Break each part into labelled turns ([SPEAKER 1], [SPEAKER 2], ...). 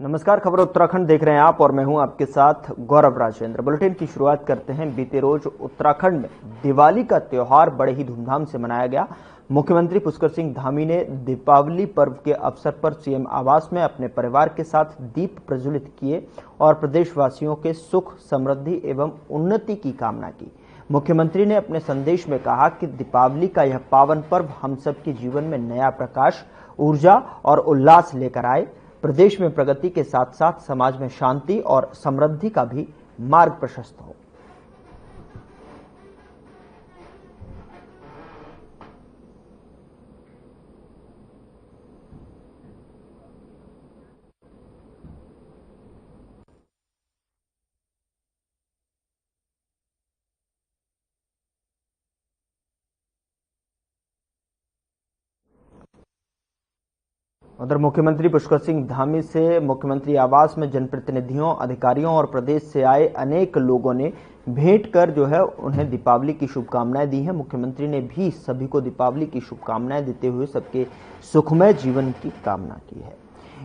[SPEAKER 1] नमस्कार, खबर उत्तराखंड देख रहे हैं आप और मैं हूं आपके साथ गौरव राजेंद्र। बुलेटिन की शुरुआत करते हैं। बीते रोज उत्तराखंड में दिवाली का त्योहार बड़े ही धूमधाम से मनाया गया। मुख्यमंत्री पुष्कर सिंह धामी ने दीपावली पर्व के अवसर पर सीएम आवास में अपने परिवार के साथ दीप प्रज्वलित किए और प्रदेशवासियों के सुख, समृद्धि एवं उन्नति की कामना की। मुख्यमंत्री ने अपने संदेश में कहा कि दीपावली का यह पावन पर्व हम सबके जीवन में नया प्रकाश, ऊर्जा और उल्लास लेकर आए। प्रदेश में प्रगति के साथ साथ समाज में शांति और समृद्धि का भी मार्ग प्रशस्त हो। उधर मुख्यमंत्री पुष्कर सिंह धामी से मुख्यमंत्री आवास में जनप्रतिनिधियों, अधिकारियों और प्रदेश से आए अनेक लोगों ने भेंट कर उन्हें दीपावली की शुभकामनाएं दी हैं। मुख्यमंत्री ने भी सभी को दीपावली की शुभकामनाएं देते हुए सबके सुखमय जीवन की कामना की है।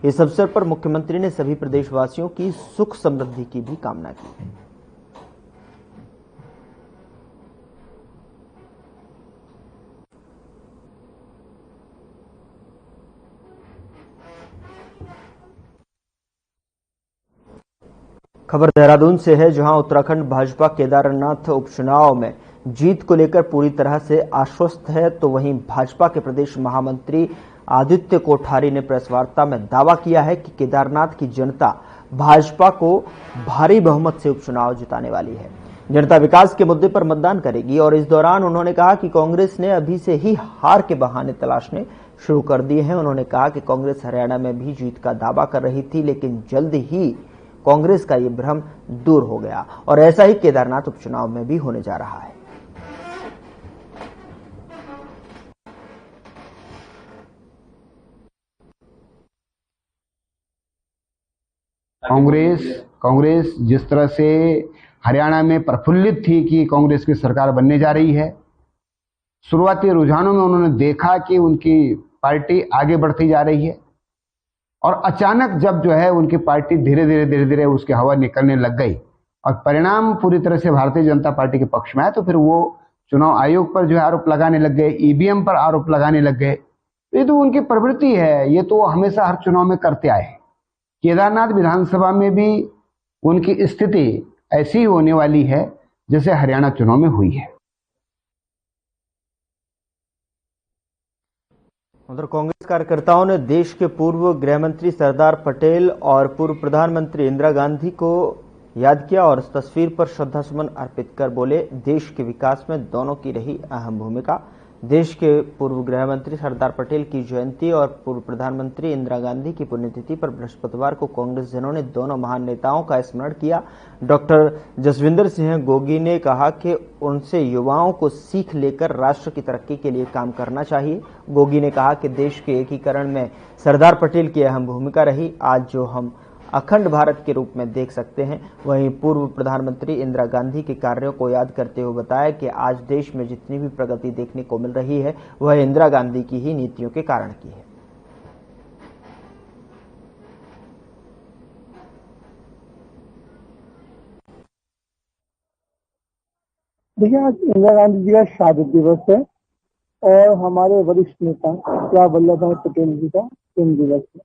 [SPEAKER 1] इस अवसर पर मुख्यमंत्री ने सभी प्रदेशवासियों की सुख समृद्धि की भी कामना की है। खबर देहरादून से है, जहां उत्तराखंड भाजपा केदारनाथ उपचुनाव में जीत को लेकर पूरी तरह से आश्वस्त है, तो वहीं भाजपा के प्रदेश महामंत्री आदित्य कोठारी ने प्रेस वार्ता में दावा किया है कि केदारनाथ की जनता भाजपा को भारी बहुमत से उपचुनाव जिताने वाली है। जनता विकास के मुद्दे पर मतदान करेगी और इस दौरान उन्होंने कहा कि कांग्रेस ने अभी से ही हार के बहाने तलाशने शुरू कर दिए हैं। उन्होंने कहा कि कांग्रेस हरियाणा में भी जीत का दावा कर रही थी, लेकिन जल्द ही कांग्रेस का ये भ्रम दूर हो गया और ऐसा ही केदारनाथ उपचुनाव में भी होने जा रहा है।
[SPEAKER 2] कांग्रेस जिस तरह से हरियाणा में प्रफुल्लित थी कि कांग्रेस की सरकार बनने जा रही है, शुरुआती रुझानों में उन्होंने देखा कि उनकी पार्टी आगे बढ़ती जा रही है और अचानक जब उनकी पार्टी धीरे धीरे उसकी हवा निकलने लग गई और परिणाम पूरी तरह से भारतीय जनता पार्टी के पक्ष में आया, तो फिर वो चुनाव आयोग पर आरोप लगाने लग गए, ईवीएम पर आरोप लगाने लग गए। ये तो उनकी प्रवृत्ति है, ये तो हमेशा हर चुनाव में करते आए। केदारनाथ विधानसभा में भी उनकी स्थिति ऐसी होने वाली है जैसे हरियाणा चुनाव में हुई है।
[SPEAKER 1] उधर कांग्रेस कार्यकर्ताओं ने देश के पूर्व गृह मंत्री सरदार पटेल और पूर्व प्रधानमंत्री इंदिरा गांधी को याद किया और इस तस्वीर पर श्रद्धासुमन अर्पित कर बोले, देश के विकास में दोनों की रही अहम भूमिका। देश के पूर्व गृह मंत्री सरदार पटेल की जयंती और पूर्व प्रधानमंत्री इंदिरा गांधी की पुण्यतिथि पर बृहस्पतिवार को कांग्रेस जनों ने दोनों महान नेताओं का स्मरण किया। डॉक्टर जसविंदर सिंह गोगी ने कहा कि उनसे युवाओं को सीख लेकर राष्ट्र की तरक्की के लिए काम करना चाहिए। गोगी ने कहा कि देश के एकीकरण में सरदार पटेल की अहम भूमिका रही। आज जो हम अखंड भारत के रूप में देख सकते हैं, वहीं पूर्व प्रधानमंत्री इंदिरा गांधी के कार्यों को याद करते हुए बताया कि आज देश में जितनी भी प्रगति देखने को मिल रही है, वह इंदिरा गांधी की ही नीतियों के कारण की है।
[SPEAKER 3] देखिए, आज इंदिरा गांधी जी का शहादत दिवस है और हमारे वरिष्ठ नेता सरदार वल्लभ भाई पटेल जी का जन्म दिवस है।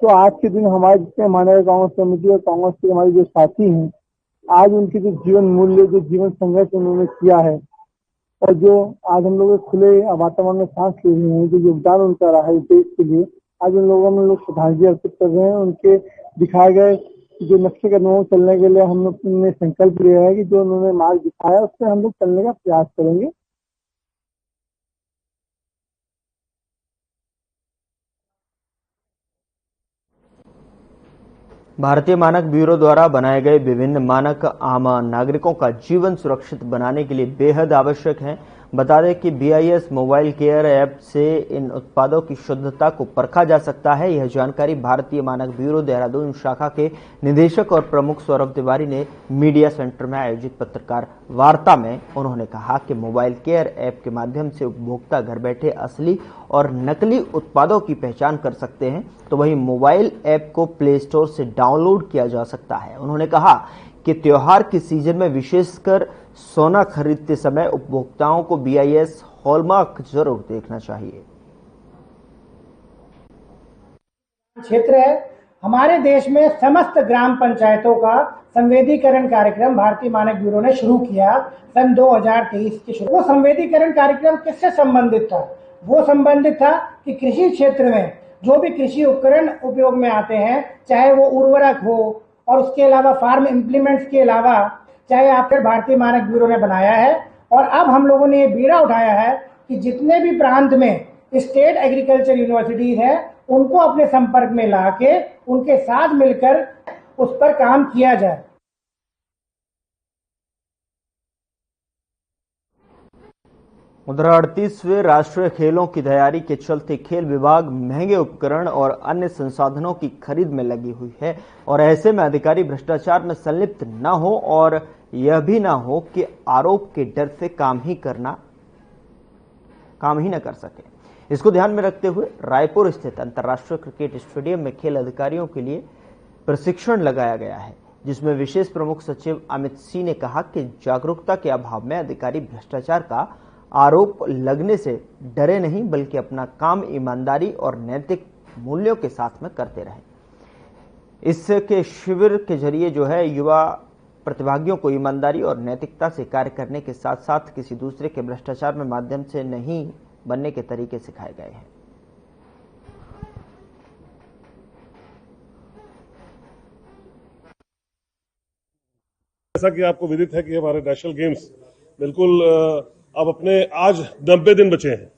[SPEAKER 3] तो आज के दिन हमारे जितने माननीय कांग्रेस कमेटी और कांग्रेस के हमारे जो साथी हैं, आज उनके जो जीवन मूल्य, जो जीवन संघर्ष उन्होंने किया है और जो आज हम लोग खुले वातावरण में सांस ले रहे हैं, जो योगदान उनका रहा है देश के लिए, आज उन लोगों में लोग श्रद्धांजलि अर्पित कर रहे हैं। उनके दिखाए गए जो नक्शे कदमों में चलने के लिए हम लोग ने संकल्प लिया है कि जो उन्होंने मार्ग दिखाया उससे हम लोग चलने का प्रयास करेंगे।
[SPEAKER 1] भारतीय मानक ब्यूरो द्वारा बनाए गए विभिन्न मानक आम नागरिकों का जीवन सुरक्षित बनाने के लिए बेहद आवश्यक हैं। बता दें कि BIS मोबाइल केयर ऐप से इन उत्पादों की शुद्धता को परखा जा सकता है। यह जानकारी भारतीय मानक ब्यूरो देहरादून शाखा के निदेशक और प्रमुख सौरभ तिवारी ने मीडिया सेंटर में आयोजित पत्रकार वार्ता में उन्होंने कहा कि मोबाइल केयर ऐप के माध्यम से उपभोक्ता घर बैठे असली और नकली उत्पादों की पहचान कर सकते हैं, तो वहीं मोबाइल ऐप को प्ले स्टोर से डाउनलोड किया जा सकता है। उन्होंने कहा कि त्योहार के सीजन में विशेषकर सोना खरीदते समय उपभोक्ताओं को BIS हॉलमार्क जरूर देखना चाहिए।
[SPEAKER 4] क्षेत्र है हमारे देश में समस्त ग्राम पंचायतों का संवेदीकरण कार्यक्रम भारतीय मानक ब्यूरो ने शुरू किया सन 2023 के शुरू। वो संवेदीकरण कार्यक्रम किससे संबंधित था? वो संबंधित था कि कृषि क्षेत्र में जो भी कृषि उपकरण उपयोग में आते हैं, चाहे वो उर्वरक हो और उसके अलावा फार्म इम्प्लीमेंट्स के अलावा चाहे आपके भारतीय मानक ब्यूरो ने बनाया है। और अब हम लोगों ने ये बीड़ा उठाया है कि जितने भी प्रांत में स्टेट एग्रीकल्चर यूनिवर्सिटीज है उनको अपने संपर्क में लाके उनके साथ मिलकर उस पर काम किया जाए।
[SPEAKER 1] उधर 38वें राष्ट्रीय खेलों की तैयारी के चलते खेल विभाग महंगे उपकरण और अन्य संसाधनों की खरीद में लगी हुई है और ऐसे में अधिकारी भ्रष्टाचार में संलिप्त न हो और यह भी न हो कि आरोप के डर से काम ही न कर सके। इसको ध्यान में रखते हुए रायपुर स्थित अंतर्राष्ट्रीय क्रिकेट स्टेडियम में खेल अधिकारियों के लिए प्रशिक्षण लगाया गया है, जिसमें विशेष प्रमुख सचिव अमित सिंह ने कहा कि जागरूकता के अभाव में अधिकारी भ्रष्टाचार का आरोप लगने से डरे नहीं, बल्कि अपना काम ईमानदारी और नैतिक मूल्यों के साथ में करते रहें। इसके शिविर के जरिए जो है युवा प्रतिभागियों को ईमानदारी और नैतिकता से कार्य करने के साथ साथ किसी दूसरे के भ्रष्टाचार में माध्यम से नहीं बनने के तरीके सिखाए गए हैं।
[SPEAKER 5] जैसा कि आपको विदित है कि हमारे नेशनल गेम्स बिल्कुल अब अपने आज 90 दिन बचे हैं।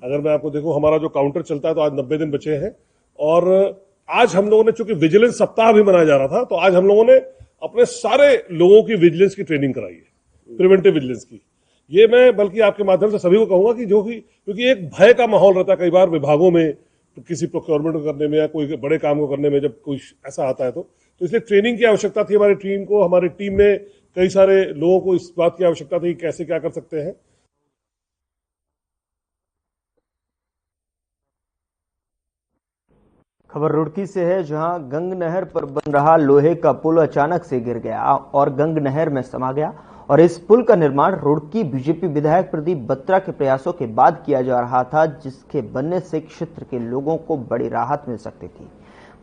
[SPEAKER 5] अगर मैं आपको देखूं हमारा जो काउंटर चलता है तो आज 90 दिन बचे हैं और आज हम लोगों ने चूंकि विजिलेंस सप्ताह भी मनाया जा रहा था तो आज हम लोगों ने अपने सारे लोगों की विजिलेंस की ट्रेनिंग कराई है, प्रिवेंटिव विजिलेंस की। ये मैं बल्कि आपके माध्यम से सभी को कहूंगा कि जो कि क्योंकि एक भय का माहौल रहता है कई बार विभागों में, तो किसी प्रोक्योरमेंट को करने में या कोई बड़े काम को करने में जब कोई ऐसा आता है तो इसलिए ट्रेनिंग की आवश्यकता थी हमारी टीम को। हमारी टीम में कई सारे लोगों को इस बात की आवश्यकता थी कि कैसे क्या कर सकते हैं।
[SPEAKER 1] खबर रुड़की से है, जहां गंग नहर पर बन रहा लोहे का पुल अचानक से गिर गया और गंग नहर में समा गया और इस पुल का निर्माण रुड़की बीजेपी विधायक प्रदीप बत्रा के प्रयासों के बाद किया जा रहा था, जिसके बनने से क्षेत्र के लोगों को बड़ी राहत मिल सकती थी।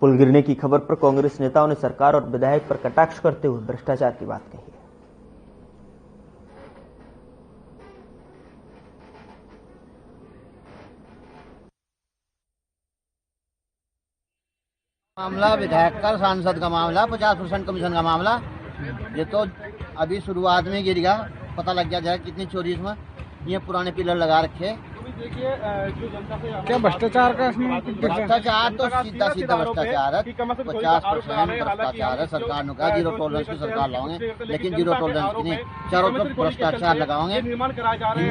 [SPEAKER 1] पुल गिरने की खबर पर कांग्रेस नेताओं ने सरकार और विधायक पर कटाक्ष करते हुए भ्रष्टाचार की बात कही है।
[SPEAKER 6] मामला विधायक का, सांसद का मामला, 50% कमीशन का मामला, ये तो अभी शुरुआत में गिर गया, पता लग गया जाए कितनी चोरी इसमें। ये पुराने पिलर लगा रखे।
[SPEAKER 7] क्या भ्रष्टाचार का इसमें?
[SPEAKER 6] भ्रष्टाचार तो सीधा भ्रष्टाचार है, 50% भ्रष्टाचार है। सरकार ने कहा 0 टॉलरेंस की सरकार लाओगे, लेकिन 0 टॉलरेंस की नहीं, चारों तरफ भ्रष्टाचार लगाओगे। हिंदू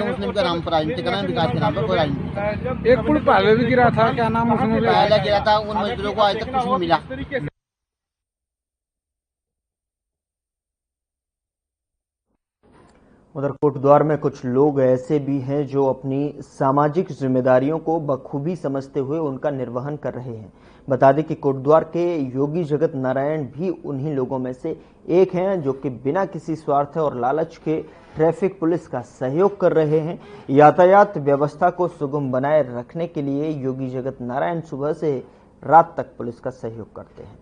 [SPEAKER 6] मुस्लिम के नाम पर राजनीति करना, विकास के नाम पर कोई राजनीति।
[SPEAKER 7] एक पुल पहले भी गिरा था, क्या नाम उसमें?
[SPEAKER 6] पहले गिरा था, उन मजदूरों को आज तक कुछ नहीं मिला।
[SPEAKER 1] उधर कोटद्वार में कुछ लोग ऐसे भी हैं जो अपनी सामाजिक जिम्मेदारियों को बखूबी समझते हुए उनका निर्वहन कर रहे हैं। बता दें कि कोटद्वार के योगी जगत नारायण भी उन्हीं लोगों में से एक हैं जो कि बिना किसी स्वार्थ और लालच के ट्रैफिक पुलिस का सहयोग कर रहे हैं। यातायात व्यवस्था को सुगम बनाए रखने के लिए योगी जगत नारायण सुबह से रात तक पुलिस का सहयोग करते हैं।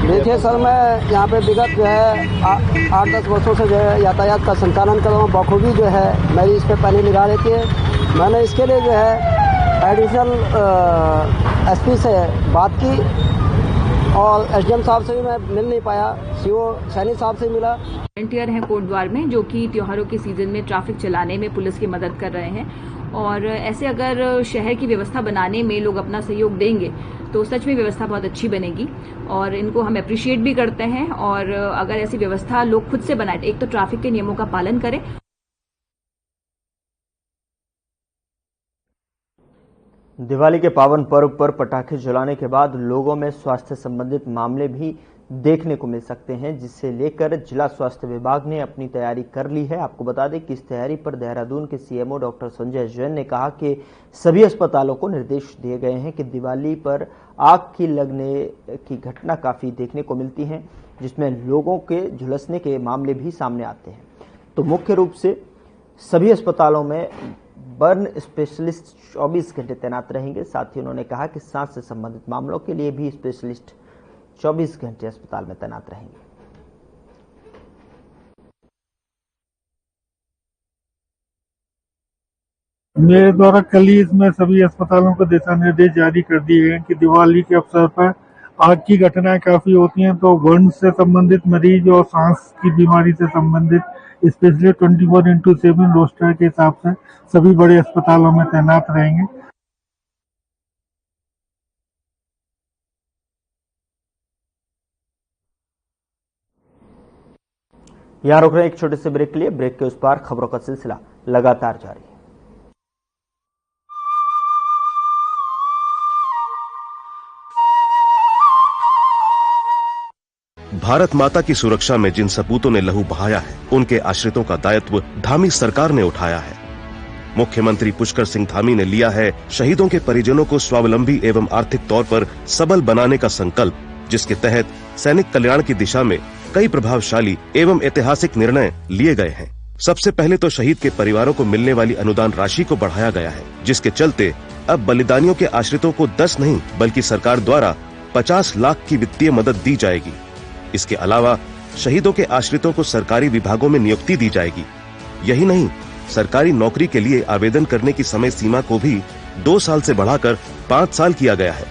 [SPEAKER 8] देखिए सर, मैं यहाँ पे विगत जो है 8-10 वर्षों से जो है यातायात का संचालन कर रहा हूँ बखूबी। जो है मेरी इस पर पहले निगाह रहती है। मैंने इसके लिए जो है एडिशनल एसपी से बात की और एसडीएम साहब से भी मैं मिल नहीं पाया, सीओ सैनी साहब से मिला।
[SPEAKER 9] वॉलंटियर हैं कोटद्वार में जो कि त्योहारों के सीजन में ट्रैफिक चलाने में पुलिस की मदद कर रहे हैं, और ऐसे अगर शहर की व्यवस्था बनाने में लोग अपना सहयोग देंगे तो सच में व्यवस्था बहुत अच्छी बनेगी, और इनको हम अप्रिशिएट भी करते हैं। और अगर ऐसी व्यवस्था लोग खुद से बनाए, एक तो ट्रैफिक के नियमों का पालन करें।
[SPEAKER 1] दिवाली के पावन पर्व पर पटाखे जलाने के बाद लोगों में स्वास्थ्य संबंधित मामले भी देखने को मिल सकते हैं, जिससे लेकर जिला स्वास्थ्य विभाग ने अपनी तैयारी कर ली है। आपको बता दें कि इस तैयारी पर देहरादून के सीएमओ डॉक्टर संजय जैन ने कहा कि सभी अस्पतालों को निर्देश दिए गए हैं कि दिवाली पर आग की लगने की घटना काफी देखने को मिलती है, जिसमें लोगों के झुलसने के मामले भी सामने आते हैं। तो मुख्य रूप से सभी अस्पतालों में बर्न स्पेशलिस्ट 24 घंटे तैनात रहेंगे। साथ ही उन्होंने कहा कि सांस से संबंधित मामलों के लिए भी स्पेशलिस्ट 24 घंटे अस्पताल में तैनात रहेंगे।
[SPEAKER 10] मेरे द्वारा कल ही इसमें सभी अस्पतालों को दिशा निर्देश जारी कर दिए हैं कि दिवाली के अवसर पर आग की घटनाएं काफी होती हैं, तो बर्न से संबंधित मरीज और सांस की बीमारी से संबंधित स्पेशली 24/7 रोस्टर के हिसाब से सभी बड़े अस्पतालों में तैनात रहेंगे।
[SPEAKER 1] यहां रुक रहे हैं एक छोटे से ब्रेक के लिए। ब्रेक के उस पार खबरों का सिलसिला लगातार जारी है।
[SPEAKER 11] भारत माता की सुरक्षा में जिन सपूतों ने लहू बहाया है, उनके आश्रितों का दायित्व धामी सरकार ने उठाया है। मुख्यमंत्री पुष्कर सिंह धामी ने लिया है शहीदों के परिजनों को स्वावलंबी एवं आर्थिक तौर पर सबल बनाने का संकल्प, जिसके तहत सैनिक कल्याण की दिशा में कई प्रभावशाली एवं ऐतिहासिक निर्णय लिए गए हैं। सबसे पहले तो शहीद के परिवारों को मिलने वाली अनुदान राशि को बढ़ाया गया है, जिसके चलते अब बलिदानियों के आश्रितों को 10 नहीं बल्कि सरकार द्वारा 50 लाख की वित्तीय मदद दी जाएगी। इसके अलावा शहीदों के आश्रितों को सरकारी विभागों में नियुक्ति दी जाएगी। यही नहीं, सरकारी नौकरी के लिए आवेदन करने की समय सीमा को भी 2 साल से बढ़ाकर 5 साल किया गया है।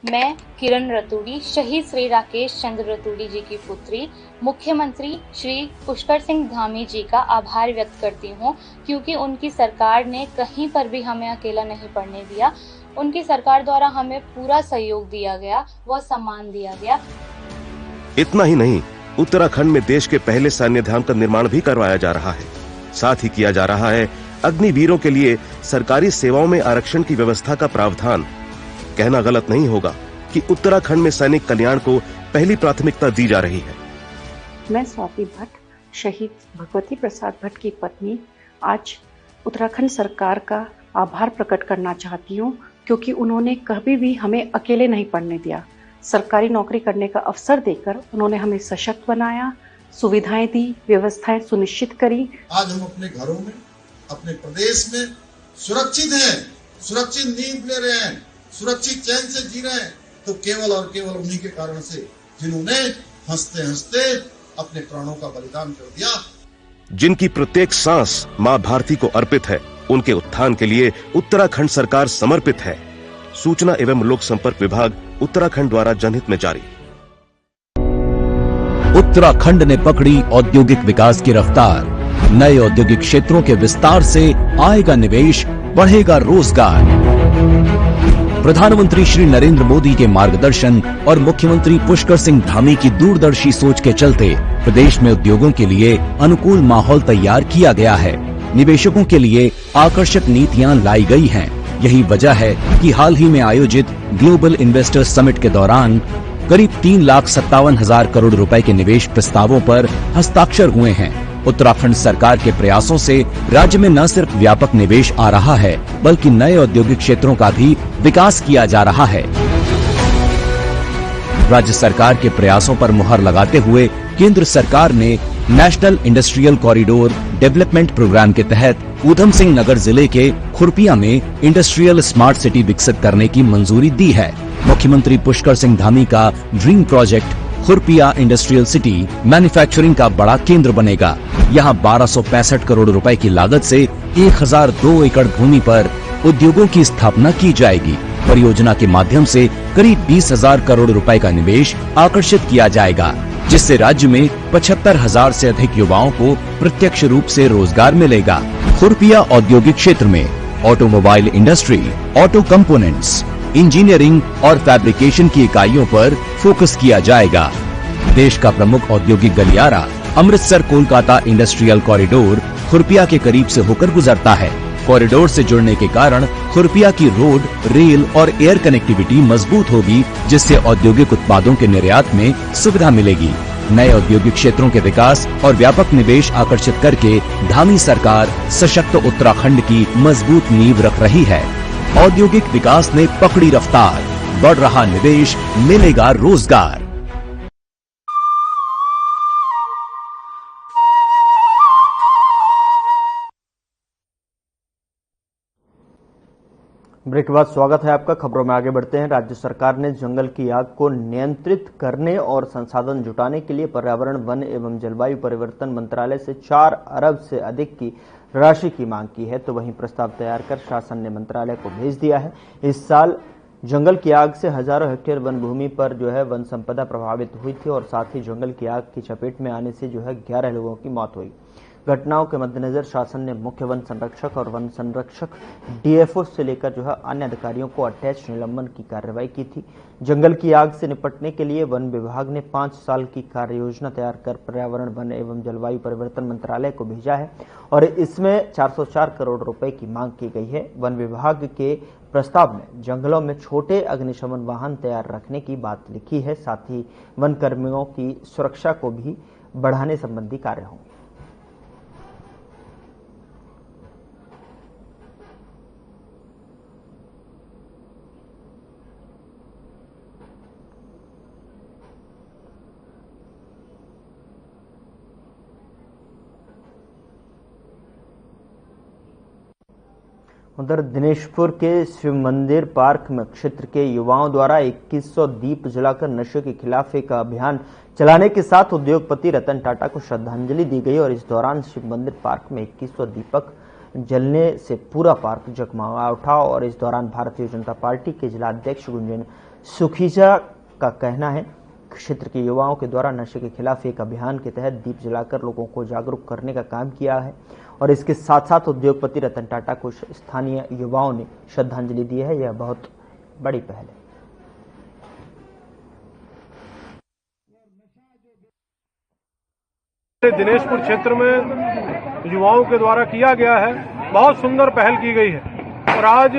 [SPEAKER 12] मैं किरण रतूड़ी, शहीद श्री राकेश चंद्र रतूड़ी जी की पुत्री, मुख्यमंत्री श्री पुष्कर सिंह धामी जी का आभार व्यक्त करती हूँ, क्योंकि उनकी सरकार ने कहीं पर भी हमें अकेला नहीं पड़ने दिया। उनकी सरकार द्वारा हमें पूरा सहयोग दिया गया, वह सम्मान दिया गया।
[SPEAKER 11] इतना ही नहीं, उत्तराखंड में देश के पहले सैन्य धाम का निर्माण भी करवाया जा रहा है। साथ ही किया जा रहा है अग्निवीरों के लिए सरकारी सेवाओं में आरक्षण की व्यवस्था का प्रावधान। कहना गलत नहीं होगा कि उत्तराखंड में सैनिक कल्याण को पहली प्राथमिकता दी जा रही है।
[SPEAKER 13] मैं स्वाति भट्ट, शहीद भगवती प्रसाद भट्ट की पत्नी, आज उत्तराखंड सरकार का आभार प्रकट करना चाहती हूँ, क्योंकि उन्होंने कभी भी हमें अकेले नहीं पड़ने दिया। सरकारी नौकरी करने का अवसर देकर उन्होंने हमें सशक्त बनाया, सुविधाएं दी, व्यवस्थाएं सुनिश्चित करी।
[SPEAKER 14] आज हम अपने घरों में, अपने प्रदेश में सुरक्षित हैं, सुरक्षित नींद ले रहे हैं, सुरक्षित चैन से जी रहे हैं, तो केवल और केवल उन्हीं के कारण से, जिन्होंने हंसते हंसते अपने प्राणों का बलिदान कर दिया।
[SPEAKER 11] जिनकी प्रत्येक सांस मां भारती को अर्पित है, उनके उत्थान के लिए उत्तराखंड सरकार समर्पित है। सूचना एवं लोक संपर्क विभाग उत्तराखंड द्वारा जनहित में जारी।
[SPEAKER 15] उत्तराखंड ने पकड़ी औद्योगिक विकास की रफ्तार। नए औद्योगिक क्षेत्रों के विस्तार से आएगा निवेश, बढ़ेगा रोजगार। प्रधानमंत्री श्री नरेंद्र मोदी के मार्गदर्शन और मुख्यमंत्री पुष्कर सिंह धामी की दूरदर्शी सोच के चलते प्रदेश में उद्योगों के लिए अनुकूल माहौल तैयार किया गया है। निवेशकों के लिए आकर्षक नीतियां लाई गई हैं। यही वजह है कि हाल ही में आयोजित ग्लोबल इन्वेस्टर्स समिट के दौरान करीब 3,57,000 करोड़ रुपए के निवेश प्रस्तावों पर हस्ताक्षर हुए हैं। उत्तराखंड सरकार के प्रयासों से राज्य में न सिर्फ व्यापक निवेश आ रहा है, बल्कि नए औद्योगिक क्षेत्रों का भी विकास किया जा रहा है। राज्य सरकार के प्रयासों पर मुहर लगाते हुए केंद्र सरकार ने national industrial corridor development programme के तहत ऊधम सिंह नगर जिले के खुरपिया में इंडस्ट्रियल स्मार्ट सिटी विकसित करने की मंजूरी दी है। मुख्यमंत्री पुष्कर सिंह धामी का dream project Khurpia industrial city manufacturing का बड़ा केंद्र बनेगा। यहाँ 1265 करोड़ रुपए की लागत से 1002 एकड़ भूमि पर उद्योगों की स्थापना की जाएगी। परियोजना के माध्यम से करीब 20,000 करोड़ रुपए का निवेश आकर्षित किया जाएगा, जिससे राज्य में 75,000 से अधिक युवाओं को प्रत्यक्ष रूप से रोजगार मिलेगा। खुरपिया औद्योगिक क्षेत्र में automobile industry, auto components, engineering और फैब्रिकेशन की इकाइयों पर फोकस किया जाएगा। देश का प्रमुख औद्योगिक गलियारा अमृतसर कोलकाता इंडस्ट्रियल कॉरिडोर खुरपिया के करीब से होकर गुजरता है। कॉरिडोर से जुड़ने के कारण खुरपिया की रोड, रेल और एयर कनेक्टिविटी मजबूत होगी, जिससे औद्योगिक उत्पादों के निर्यात में सुविधा मिलेगी। नए औद्योगिक क्षेत्रों के विकास और व्यापक निवेश आकर्षित करके धामी सरकार सशक्त उत्तराखंड की मजबूत नींव रख रही है। औद्योगिक विकास ने पकड़ी रफ्तार, बढ़ रहा निवेश, मिलेगा रोजगार।
[SPEAKER 1] ब्रेक के बाद स्वागत है आपका। खबरों में आगे बढ़ते हैं। राज्य सरकार ने जंगल की आग को नियंत्रित करने और संसाधन जुटाने के लिए पर्यावरण, वन एवं जलवायु परिवर्तन मंत्रालय से 4 अरब से अधिक की राशि की मांग की है, तो वहीं प्रस्ताव तैयार कर शासन ने मंत्रालय को भेज दिया है। इस साल जंगल की आग से हजारों हेक्टेयर वन भूमि पर वन संपदा प्रभावित हुई थी और साथ ही जंगल की आग की चपेट में आने से 11 लोगों की मौत हुई। घटनाओं के मद्देनजर शासन ने मुख्य वन संरक्षक और वन संरक्षक डीएफओ से लेकर अन्य अधिकारियों को अटैच निलंबन की कार्रवाई की थी। जंगल की आग से निपटने के लिए वन विभाग ने 5 साल की कार्य योजना तैयार कर पर्यावरण, वन एवं जलवायु परिवर्तन मंत्रालय को भेजा है और इसमें 404 करोड़ रुपए की मांग की गई है। वन विभाग के प्रस्ताव में जंगलों में छोटे अग्निशमन वाहन तैयार रखने की बात लिखी है, साथ ही वन कर्मियों की सुरक्षा को भी बढ़ाने संबंधी कार्य होंगे। उधर दिनेशपुर के शिव मंदिर पार्क में क्षेत्र के युवाओं द्वारा 2100 दीप जलाकर नशे के खिलाफ एक अभियान चलाने के साथ उद्योगपति रतन टाटा को श्रद्धांजलि दी गई और इस दौरान शिव मंदिर पार्क में 2100 दीपक जलने से पूरा पार्क जगमगा उठा। और इस दौरान भारतीय जनता पार्टी के जिला अध्यक्ष गुंजन सुखीजा का कहना है क्षेत्र के युवाओं के द्वारा नशे के खिलाफ एक अभियान के तहत दीप जलाकर लोगों को जागरूक करने का काम किया है और इसके साथ साथ उद्योगपति रतन टाटा को स्थानीय युवाओं ने श्रद्धांजलि दी है। यह बहुत बड़ी पहल है।
[SPEAKER 16] दिनेशपुर क्षेत्र में युवाओं के द्वारा किया गया है, बहुत सुंदर पहल की गई है और आज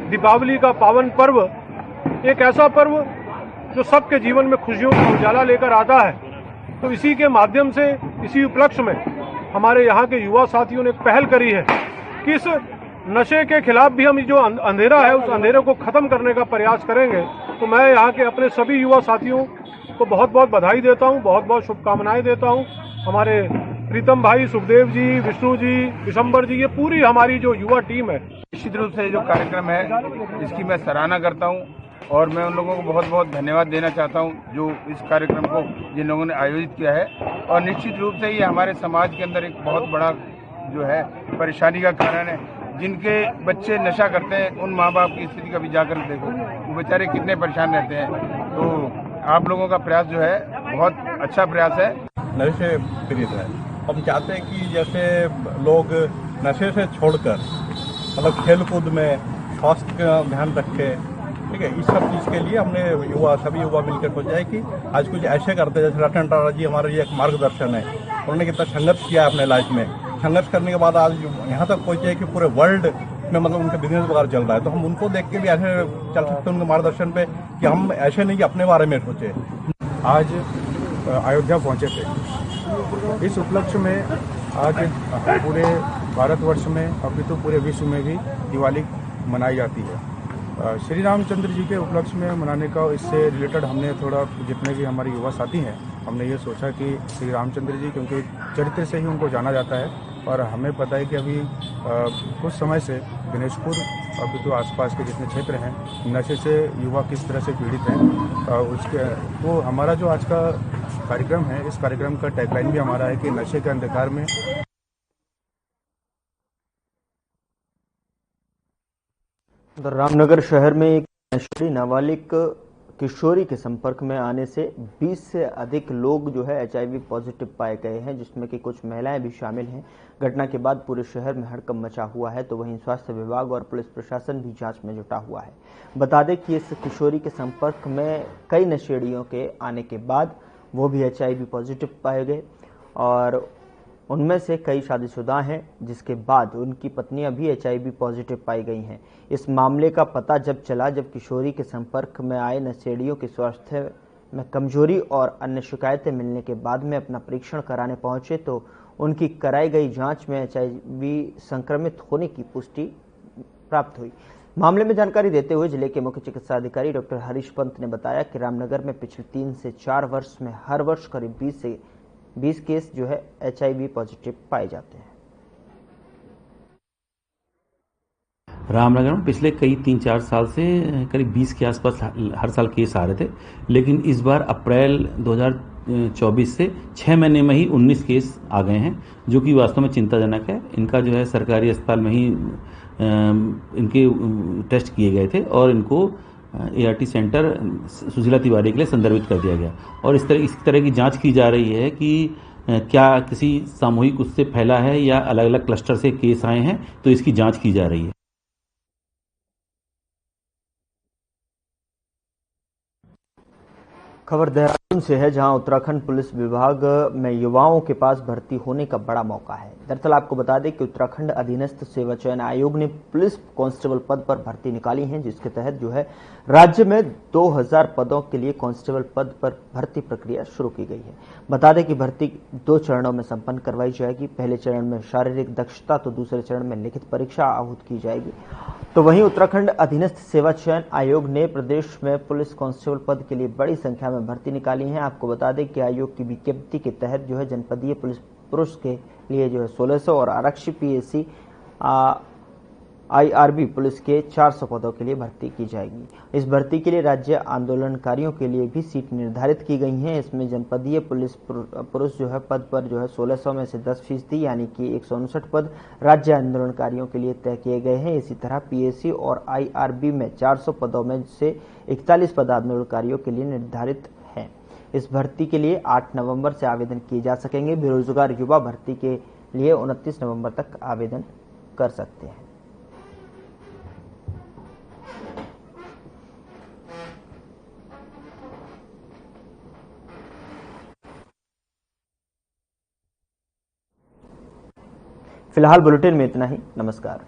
[SPEAKER 16] दीपावली का पावन पर्व एक ऐसा पर्व जो सबके जीवन में खुशियों का उजाला लेकर आता है, तो इसी के माध्यम से, इसी उपलक्ष्य में हमारे यहाँ के युवा साथियों ने एक पहल करी है कि इस नशे के खिलाफ भी हम जो अंधेरा है उस अंधेरे को खत्म करने का प्रयास करेंगे। तो मैं यहाँ के अपने सभी युवा साथियों को बहुत बहुत बधाई देता हूँ, बहुत बहुत शुभकामनाएं देता हूँ। हमारे प्रीतम भाई, सुखदेव जी, विष्णु जी, दिसंबर जी, ये पूरी हमारी जो युवा टीम है,
[SPEAKER 17] निश्चित रूप से जो कार्यक्रम है इसकी मैं सराहना करता हूँ और मैं उन लोगों को बहुत बहुत धन्यवाद देना चाहता हूं जो इस कार्यक्रम को जिन लोगों ने आयोजित किया है। और निश्चित रूप से ये हमारे समाज के अंदर एक बहुत बड़ा जो है परेशानी का कारण है। जिनके बच्चे नशा करते हैं उन माँ बाप की स्थिति कभी जाकर देखो, वो बेचारे कितने परेशान रहते हैं। तो आप लोगों का प्रयास जो है बहुत अच्छा प्रयास है।
[SPEAKER 18] नशे पीड़ित है, हम चाहते हैं कि जैसे लोग नशे से छोड़कर मतलब खेल कूद में स्वास्थ्य का ध्यान रखें, ठीक है। इस सब चीज़ के लिए हमने सभी युवा मिलकर सोचा है कि आज कुछ ऐसे करते हैं। जैसे रतन टाटा जी हमारे लिए एक मार्गदर्शन है, उन्होंने कितना संघर्ष किया है अपने लाइफ में। संघर्ष करने के बाद आज यहाँ तक पहुँचे कि पूरे वर्ल्ड में मतलब उनका बिजनेस वगैरह चल रहा है। तो हम उनको देख के भी ऐसे चल सकते हैं उनके मार्गदर्शन पे कि हम ऐसे नहीं कि अपने बारे में सोचे।
[SPEAKER 19] आज अयोध्या पहुँचे थे, इस उपलक्ष्य में आज पूरे भारतवर्ष में अपितु पूरे विश्व में भी दिवाली मनाई जाती है। श्री रामचंद्र जी के उपलक्ष्य में मनाने का इससे रिलेटेड हमने थोड़ा जितने भी हमारे युवा साथी हैं हमने ये सोचा कि श्री रामचंद्र जी क्योंकि चरित्र से ही उनको जाना जाता है और हमें पता है कि अभी कुछ समय से दिनेशपुर अभी तो आसपास के जितने क्षेत्र हैं नशे से युवा किस तरह से पीड़ित हैं उसके तो हमारा जो आज का कार्यक्रम है इस कार्यक्रम का टैगलाइन भी हमारा है कि नशे के अंधकार में।
[SPEAKER 1] रामनगर शहर में एक नशेड़ी नाबालिग किशोरी के संपर्क में आने से 20 से अधिक लोग जो है HIV पॉजिटिव पाए गए हैं, जिसमें कि कुछ महिलाएं भी शामिल हैं। घटना के बाद पूरे शहर में हड़कंप मचा हुआ है, तो वहीं स्वास्थ्य विभाग और पुलिस प्रशासन भी जांच में जुटा हुआ है। बता दें कि इस किशोरी के संपर्क में कई नशेड़ियों के आने के बाद वो भी HIV पॉजिटिव पाए गए और उनमें से कई शादीशुदा हैं, जिसके बाद उनकी पत्नियां भी HIV पॉजिटिव पाई गई हैं। इस मामले का पता जब चला, जब किशोरी के संपर्क में आए नशेड़ियों के स्वास्थ्य में कमजोरी और अन्य शिकायतें मिलने के बाद में अपना परीक्षण कराने पहुंचे, तो उनकी कराई गई जांच में HIV संक्रमित होने की पुष्टि प्राप्त हुई। मामले में जानकारी देते हुए जिले के मुख्य चिकित्सा अधिकारी डॉक्टर हरीश पंत ने बताया कि रामनगर में पिछले 3 से 4 वर्ष में हर वर्ष करीब 20 केस जो है HIV पॉजिटिव पाए जाते हैं।
[SPEAKER 20] रामनगर में पिछले कई 3-4 साल से करीब 20 के आसपास हर साल केस आ रहे थे, लेकिन इस बार अप्रैल 2024 से 6 महीने में ही 19 केस आ गए हैं, जो कि वास्तव में चिंताजनक है। इनका जो है सरकारी अस्पताल में ही इनके टेस्ट किए गए थे और इनको ART सेंटर सुशीला तिवारी के लिए संदर्भित कर दिया गया और इस तरह की जांच की जा रही है कि क्या किसी सामूहिक उससे फैला है या अलग अलग क्लस्टर से केस आए हैं, तो इसकी जांच की जा रही है।
[SPEAKER 1] खबर देहरादून से है, जहां उत्तराखंड पुलिस विभाग में युवाओं के पास भर्ती होने का बड़ा मौका है। दरअसल आपको बता दें कि उत्तराखंड अधीनस्थ सेवा चयन आयोग ने पुलिस कांस्टेबल पद पर भर्ती निकाली है, जिसके तहत जो है राज्य में 2000 पदों के लिए कांस्टेबल पद पर भर्ती प्रक्रिया शुरू की गई है। बता दें कि भर्ती 2 चरणों में संपन्न करवाई जाएगी। पहले चरण में शारीरिक दक्षता, तो दूसरे चरण में लिखित परीक्षा आहूत की जाएगी। तो वहीं उत्तराखंड अधीनस्थ सेवा चयन आयोग ने प्रदेश में पुलिस कांस्टेबल पद के लिए बड़ी संख्या में भर्ती निकाली है। आपको बता दें कि आयोग की विज्ञप्ति के तहत जो है जनपदीय पुलिस पुरुष के लिए जो है 1600 और आरक्षी PAC IRB पुलिस के 400 पदों के लिए भर्ती की जाएगी। इस भर्ती के लिए राज्य आंदोलनकारियों के लिए भी सीट निर्धारित की गई हैं। इसमें जनपदीय पुलिस पुरुष जो है पद पर जो है 1600 में से 10% यानी कि 159 पद राज्य आंदोलनकारियों के लिए तय किए गए हैं। इसी तरह PAC और IRB में 400 पदों में से 41 पद आंदोलनकारियों के लिए निर्धारित हैं। इस भर्ती के लिए 8 नवंबर से आवेदन किए जा सकेंगे। बेरोजगार युवा भर्ती के लिए 29 नवंबर तक आवेदन कर सकते हैं। फिलहाल बुलेटिन में इतना ही। नमस्कार।